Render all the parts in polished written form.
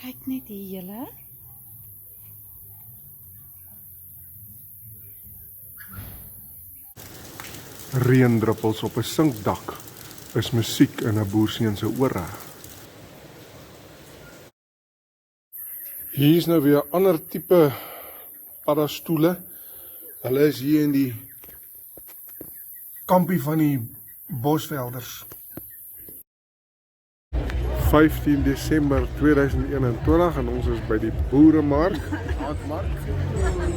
Kyk net hier julle. Reendruppels op 'n sinkdak is musiek in 'n boerseun se ore. Hier is nou weer 'n ander tipe paddastoele. Hulle is hier in die kampie van die bosvelders. 15 Desember 2021 en ons is by die boeremark.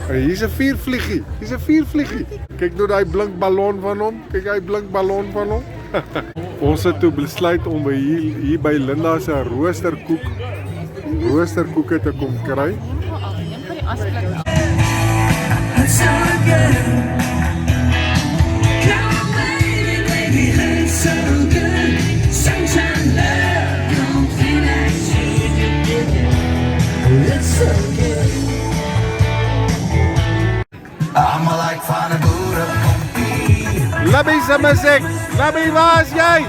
En hier's 'n viervliegie. Hier's 'n viervliegie. Kyk nou daai blink ballon van hom. Kyk hy blink ballon van hom. Ons het toe besluit om hier by Linda se roosterkoeke te kom kry. Labby se musiek. Labby, waar is jy?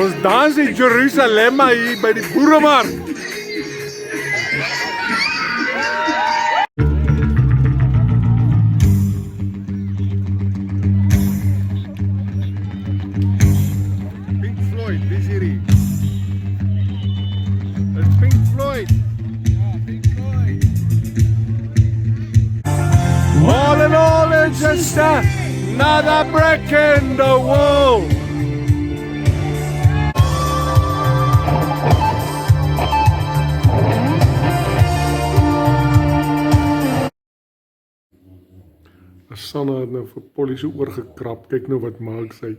Ons dans in Jerusalem hier by die boeremark. Pink Floyd, dis hierdie. It's Pink Floyd. Ja, Pink Floyd. All in all, it's just another brick in the wall. Sanne het nou vir Polly so oorgekrap. Kyk nou wat maak sy.